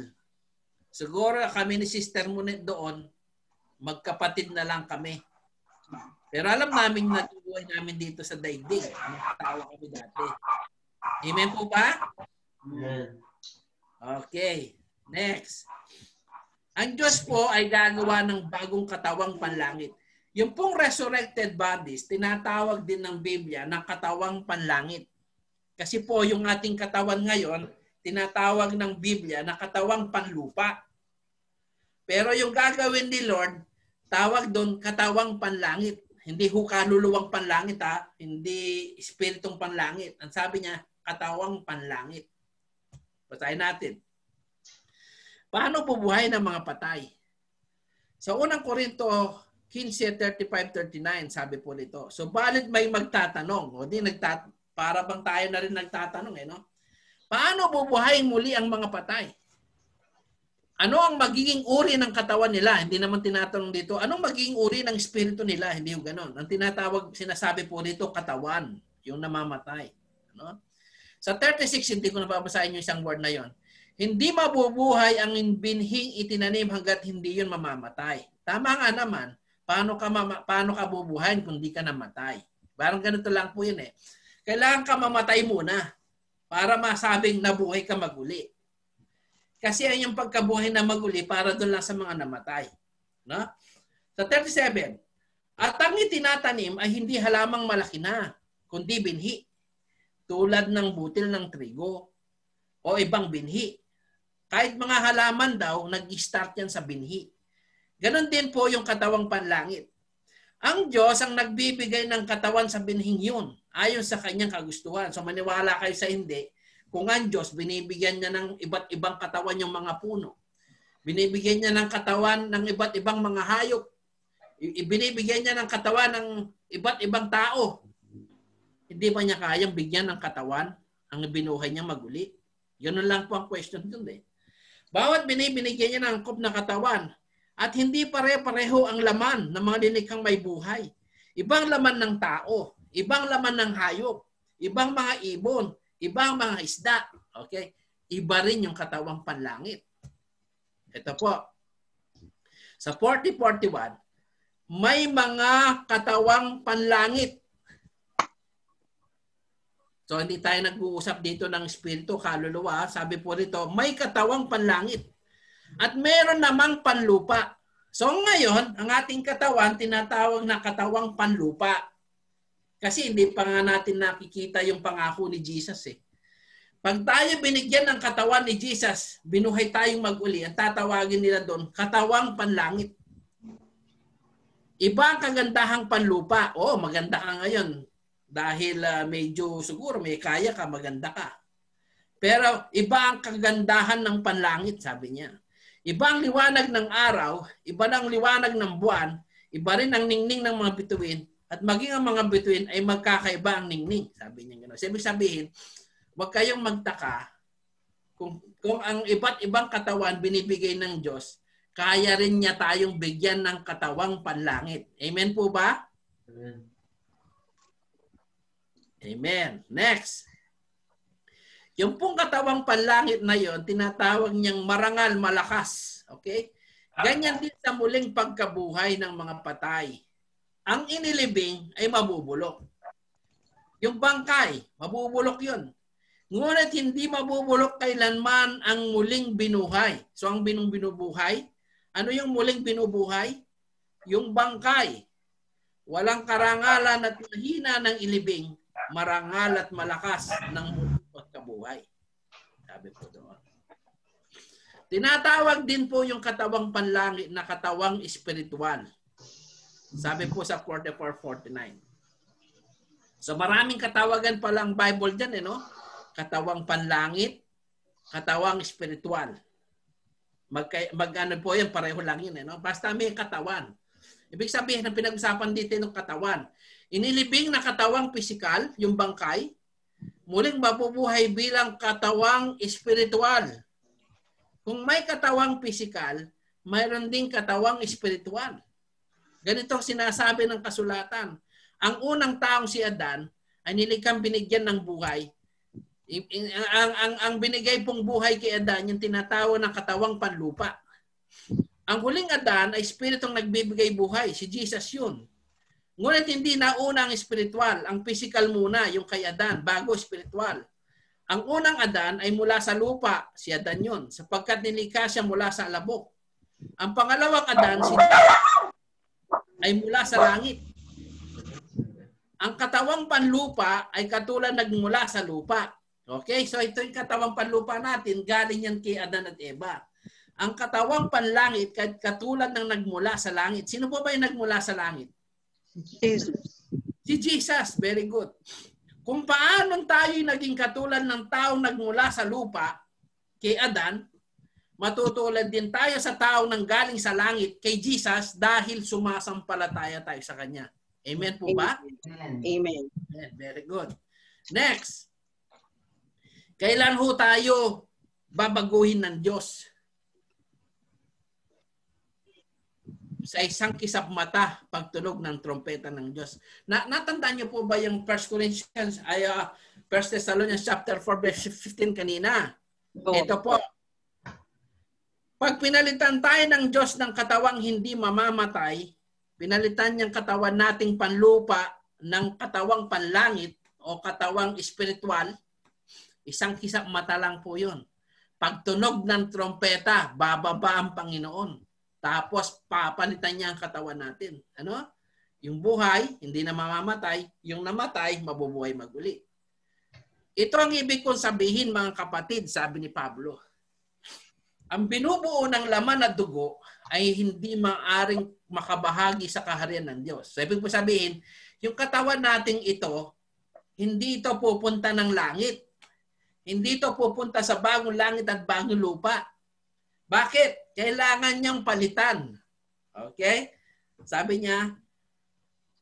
S2: Siguro kami ni Sister Monet doon, magkapatid na lang kami. Pero alam namin na buhay namin dito sa daigdig. Nakatawa kami dati. Amen po ba?
S8: Amen.
S2: Okay. Next. Ang Diyos po ay gagawa ng bagong katawang panlangit. Yung pong resurrected bodies, tinatawag din ng Biblia ng katawang panlangit. Kasi po yung ating katawan ngayon, tinatawag ng Biblia na katawang panlupa. Pero yung gagawin ni Lord, tawag doon katawang panlangit. Hindi ho kaluluwang panlangit ha, hindi espiritong panlangit. Ang sabi niya, katawang panlangit. Basahin natin. Paano bubuhay ng mga patay? Sa unang Korinto 15:35-39, sabi po nito. So, balit may magtatanong. O di, para bang tayo na rin nagtatanong eh, no? Paano bubuhayin muli ang mga patay? Ano ang magiging uri ng katawan nila? Hindi naman tinatanong dito. Anong magiging uri ng espiritu nila? Hindi yung ganon. Ang sinasabi po dito, katawan. Yung namamatay. Ano? Sa 36, hindi ko nababasahin yung isang word na yon. Hindi mabubuhay ang binhing itinanim hanggat hindi yun mamamatay. Tama nga naman. Paano ka bubuhayin kung di ka namatay? Parang ganito lang po yun eh. Kailangan ka mamatay muna para masabing nabuhay ka maguli. Kasi ang yung pagkabuhay na maguli para doon lang sa mga namatay. No? Sa 37, at ang itinatanim ay hindi halamang malaki na, kundi binhi. Tulad ng butil ng trigo o ibang binhi. Kahit mga halaman daw, nag-start yan sa binhi. Ganon din po yung katawang panlangit. Ang Diyos ang nagbibigay ng katawan sa binhing yun, ayon sa kanyang kagustuhan. So maniwala kayo sa hindi, Kung ang Diyos, binibigyan niya ng iba't ibang katawan yung mga puno. Binibigyan niya ng katawan ng iba't ibang mga hayop. Binibigyan niya ng katawan ng iba't ibang tao. Hindi ba niya kayang bigyan ng katawan ang binuhay niya maguli? Yun lang po ang question dun eh. Bawat binibigyan niya ng angkop na katawan at hindi pare-pareho ang laman ng mga linikhang may buhay. Ibang laman ng tao, ibang laman ng hayop, ibang mga ibon, ibang mga isda. Okay? Iba rin yung katawang panlangit. Ito po. Sa 40-41, may mga katawang panlangit. So, hindi tayo nag-uusap dito ng espiritu, kaluluwa. Sabi po rito, may katawang panlangit. At meron namang panlupa. So, ngayon, ang ating katawan, tinatawag na katawang panlupa. Kasi hindi pa nga natin nakikita yung pangako ni Jesus eh. Pag tayo binigyan ng katawan ni Jesus, binuhay tayong mag-uli, ang tatawagin nila doon, katawang panlangit. Iba ang kagandahang panlupa. Oh, maganda ka ngayon. Dahil medyo siguro may kaya ka, maganda ka. Pero iba ang kagandahan ng panlangit, sabi niya. Iba ang liwanag ng araw, iba ang liwanag ng buwan, iba rin ang ningning ng mga bituin, at maging ang mga bituin ay magkakaiba ang ningning. Sabi niya gano'n. Ibig sabihin, huwag kayong magtaka kung ang iba't ibang katawan binibigay ng Diyos, kaya rin niya tayong bigyan ng katawang panlangit. Amen po ba?
S8: Amen.
S2: Amen. Next. Yung pong katawang panlangit na yon, tinatawag niyang marangal, malakas. Okay? Ganyan din sa muling pagkabuhay ng mga patay. Ang inilibing ay mabubulok. Yung bangkay, mabubulok yun. Ngunit hindi mabubulok kailanman ang muling binuhay. So ang binubuhay, ano yung muling binubuhay? Yung bangkay. Walang karangalan at mahina ng ilibing, marangal at malakas ng muling pagkabuhay. Sabi po doon. Tinatawag din po yung katawang panlangit na katawang espiritual. Sabi po sa 44-49. So maraming katawagan palang Bible dyan, eh, no? Katawang panlangit, katawang espiritual. Mag-ano po yan, pareho lang yun, eh, no? Basta may katawan. Ibig sabihin, ang pinag-usapan dito ng katawan. Inilibing na katawang pisikal, yung bangkay, muling mabubuhay bilang katawang espiritual. Kung may katawang pisikal, mayroon ding katawang espiritual. Ganito sinasabi ng kasulatan. Ang unang taong si Adan ay nilikhang binigyan ng buhay. Ang binigay pong buhay kay Adan, yung tinatawag ng katawang panlupa. Ang huling Adan ay espiritong nagbibigay buhay. Si Jesus yun. Ngunit hindi na unang espiritual. Ang physical muna, yung kay Adan, bago espiritual. Ang unang Adan ay mula sa lupa, si Adan yun, sapagkat nilikha siya mula sa alabok. Ang pangalawang Adan, si ay mula sa langit. Ang katawang panlupa ay katulad nagmula sa lupa. Okay? So ito yung katawang panlupa natin, galing yan kay Adan at Eva. Ang katawang panlangit, katulad ng nagmula sa langit. Sino po ba yung nagmula sa langit?
S3: Jesus.
S2: Si Jesus. Very good. Kung paano tayo naging katulad ng taong nagmula sa lupa kay Adan, matutulad din tayo sa taong nanggaling sa langit kay Jesus dahil sumasampalataya tayo sa Kanya. Amen po ba?
S3: Amen.
S2: Very good. Next. Kailan ho tayo babaguhin ng Diyos? Sa isang kisap mata, pagtunog ng trompeta ng Diyos. Natandaan niyo po ba yung 1 Corinthians, 1 Thessalonians chapter 4 verse 15 kanina? Ito po. Pag pinalitan tayo ng Diyos ng katawang hindi mamamatay, pinalitan niyang katawan nating panlupa ng katawang panlangit o katawang espiritual, isang kisap mata lang po yun. Pagtunog ng trompeta, bababa ang Panginoon. Tapos papalitan niya ang katawan natin. Ano? Yung buhay, hindi na mamamatay. Yung namatay, mabubuhay maguli. Ito ang ibig kong sabihin, mga kapatid, sabi ni Pablo. Ang binubuo ng laman at dugo ay hindi maaring makabahagi sa kaharian ng Diyos. So, ibig po sabihin, yung katawan nating ito, hindi ito pupunta ng langit. Hindi ito pupunta sa bagong langit at bagong lupa. Bakit? Kailangan niyang palitan. Okay? Sabi niya,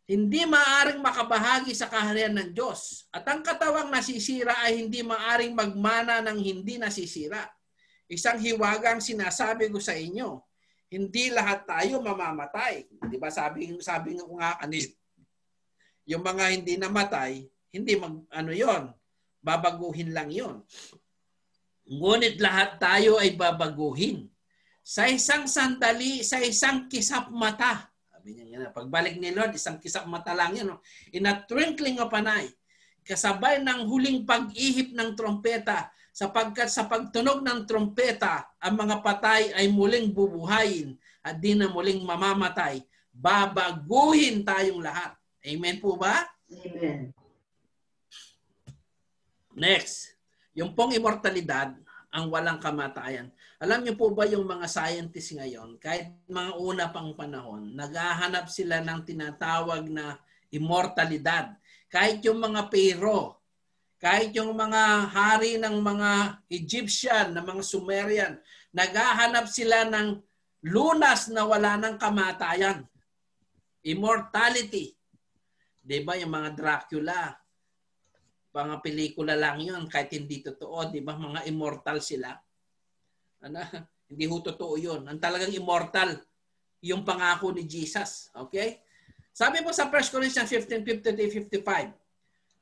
S2: hindi maaring makabahagi sa kaharian ng Diyos. At ang katawang nasisira ay hindi maaring magmana ng hindi nasisira. Isang hiwagang sinasabi ko sa inyo, hindi lahat tayo mamamatay. Di ba sabi ko nga kanina, yung mga hindi namatay, hindi babaguhin lang yon. Ngunit lahat tayo ay babaguhin. Sa isang sandali, sa isang kisap mata. Sabi niya, pagbalik ni Lord, isang kisap mata lang yan. In a twinkling of an eye. Kasabay ng huling pag-ihip ng trompeta, sapagkat sa pagtunog ng trompeta, ang mga patay ay muling bubuhayin at di na muling mamamatay. Babaguhin tayong lahat. Amen po ba?
S8: Amen.
S2: Next, yung pong immortalidad, ang walang kamatayan. Alam niyo po ba yung mga scientists ngayon, kahit mga una pang panahon, naghahanap sila ng tinatawag na immortalidad. Kahit yung mga Pharaoh, kahit yung mga hari ng mga Egyptian, ng mga Sumerian, naghahanap sila ng lunas na wala ng kamatayan. Immortality. Diba yung mga Dracula, mga pelikula lang yun, kahit hindi totoo, di ba? Mga immortal sila. Hindi ho totoo yun. Ang talagang immortal, yung pangako ni Jesus. Okay? Sabi po sa 1 Corinthians 15:50-55,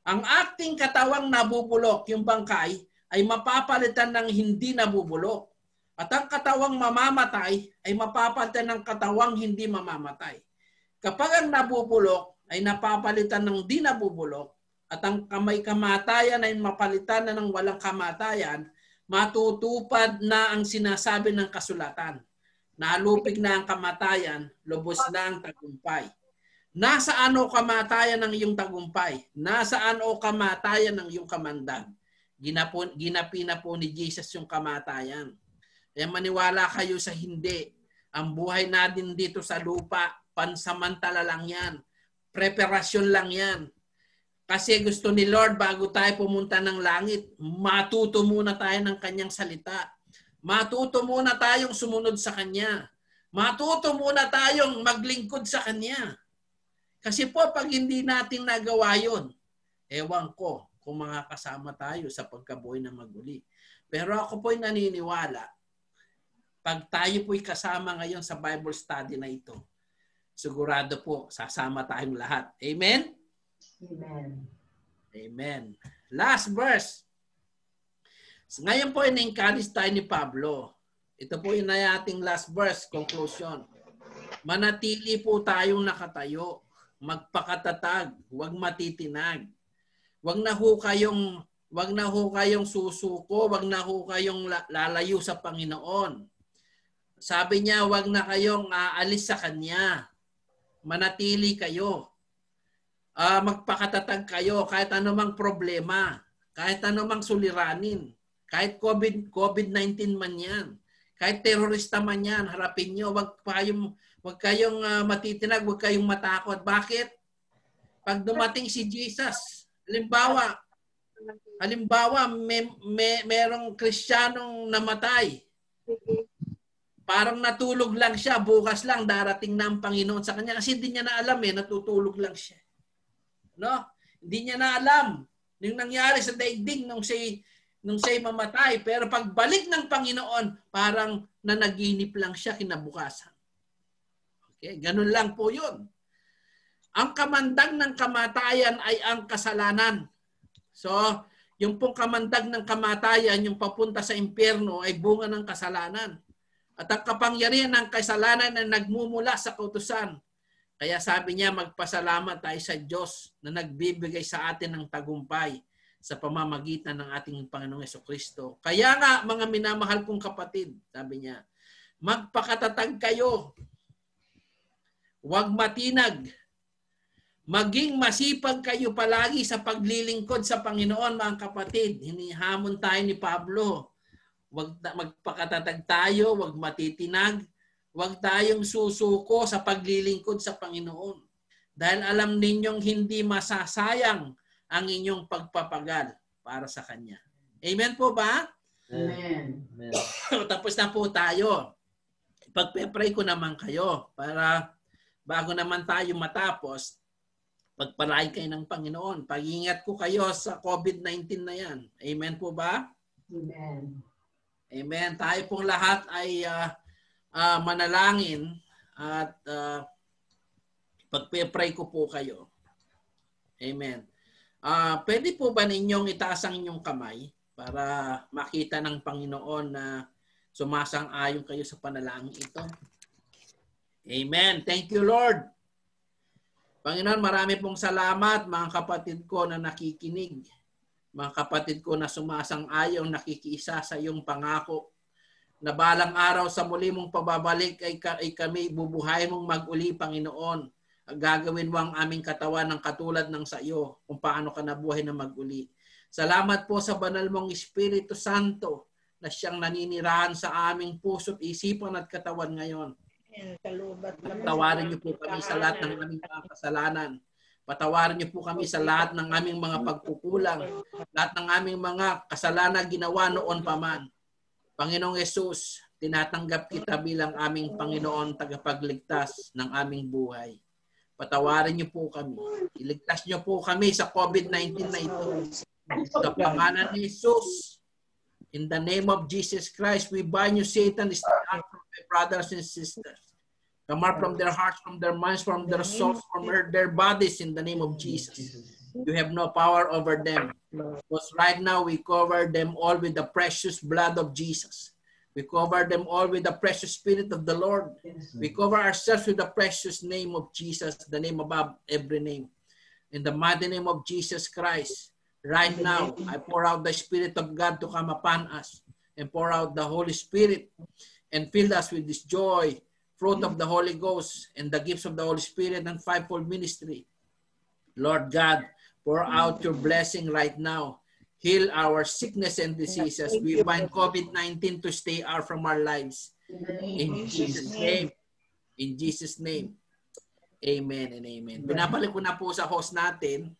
S2: ang ating katawang nabubulok, yung bangkay, ay mapapalitan ng hindi nabubulok. At ang katawang mamamatay ay mapapalitan ng katawang hindi mamamatay. Kapag ang nabubulok ay napapalitan ng di nabubulok, at ang kamatayan ay mapalitan na ng walang kamatayan, matutupad na ang sinasabi ng kasulatan. Nalupig na ang kamatayan, lubos na ang tagumpay. Nasaan o kamatayan ng iyong tagumpay? Nasaan o kamatayan ng iyong kamandag? Ginapi na po ni Jesus yung kamatayan. Kaya maniwala kayo sa hindi. Ang buhay natin dito sa lupa, pansamantala lang yan. Preparasyon lang yan. Kasi gusto ni Lord, bago tayo pumunta ng langit, matuto muna tayo ng kanyang salita. Matuto muna tayong sumunod sa kanya. Matuto muna tayong maglingkod sa kanya. Kasi po, pag hindi natin nagawa yun, ewan ko kung makakasama tayo sa pagkabuhay na maguli. Pero ako po'y naniniwala, pag tayo po'y kasama ngayon sa Bible study na ito, sigurado po, sasama tayong lahat. Amen?
S8: Amen.
S2: Amen. Last verse. Ngayon po, in-encourage tayo ni Pablo. Ito po yung ating last verse, conclusion. Manatili po tayong nakatayo. Magpakatatag. Huwag matitinag. Huwag na ho kayong susuko. Huwag na ho kayong lalayo sa Panginoon. Sabi niya, huwag na kayong aalis sa Kanya. Manatili kayo. Magpakatatag kayo kahit anumang problema, kahit anumang suliranin, kahit COVID-19 man yan, kahit terorista man yan, harapin nyo, wag kayong matitinag, wag kayong matakot. Bakit? Pag dumating si Jesus, halimbawa merong Kristiyanong namatay, parang natulog lang siya, bukas lang darating na ang Panginoon sa kanya kasi hindi niya na alam natutulog lang siya. No? Hindi niya na alam yung nangyari sa daigdig nung siya'y mamatay. Pero pagbalik ng Panginoon, parang nanaginip lang siya kinabukasan. Okay? Ganun lang po yun. Ang kamandag ng kamatayan ay ang kasalanan. So, yung pong kamandag ng kamatayan, yung papunta sa impyerno, ay bunga ng kasalanan. At ang kapangyarihan ng kasalanan ay nagmumula sa kautusan. Kaya sabi niya, magpasalamat tayo sa Diyos na nagbibigay sa atin ng tagumpay sa pamamagitan ng ating Panginoong Jesucristo. Kaya nga, mga minamahal kong kapatid, sabi niya, magpakatatag kayo. Huwag matinag. Maging masipag kayo palagi sa paglilingkod sa Panginoon, mga kapatid. Hinihamon tayo ni Pablo. Huwag magpakatatag tayo, huwag matitinag. Huwag tayong susuko sa paglilingkod sa Panginoon. Dahil alam ninyong hindi masasayang ang inyong pagpapagal para sa Kanya. Amen po ba?
S8: Amen.
S2: Tapos na po tayo. Pagpe-pray ko naman kayo para bago naman tayo matapos, pagpalain kayo ng Panginoon. Pag-ingat ko kayo sa COVID-19 na yan. Amen po ba?
S8: Amen.
S2: Amen. Tayo pong lahat ay manalangin at pagpe-pray ko po kayo. Amen. Pwede po ba ninyong itaas ang inyong kamay para makita ng Panginoon na sumasang-ayon kayo sa panalangin ito? Amen. Thank you, Lord. Panginoon, marami pong salamat mga kapatid ko na nakikinig. Mga kapatid ko na sumasang-ayong nakikiisa sa iyong pangako. Na balang araw sa muli mong pababalik ay kami bubuhay mong mag-uli, Panginoon. Gagawin mo ang aming katawan ng katulad ng sa iyo kung paano ka nabuhay na mag-uli. Salamat po sa banal mong Espiritu Santo na siyang naninirahan sa aming puso't isipan at katawan ngayon. Patawarin niyo po kami sa lahat ng aming kasalanan. Patawarin niyo po kami sa lahat ng aming mga pagkukulang, lahat ng aming mga kasalanan ginawa noon pa man. Panginoong Yesus, tinatanggap kita bilang aming Panginoon tagapagligtas ng aming buhay. Patawarin niyo po kami. Iligtas niyo po kami sa COVID-19 na ito. Sa pangalan ni Jesus, in the name of Jesus Christ, we bind you, Satan, stand out from my brothers and sisters. Come out from their hearts, from their minds, from their souls, from their bodies in the name of Jesus. You have no power over them. Because right now, we cover them all with the precious blood of Jesus. We cover them all with the precious Spirit of the Lord. We cover ourselves with the precious name of Jesus, the name above every name. In the mighty name of Jesus Christ, right now, I pour out the Spirit of God to come upon us and pour out the Holy Spirit and fill us with this joy, fruit of the Holy Ghost, and the gifts of the Holy Spirit and fivefold ministry. Lord God, pour out your blessing right now. Heal our sickness and diseases. We bind COVID-19 to stay out from our lives. In Jesus' name. In Jesus' name. Amen and amen. Binabalik ko na po sa host natin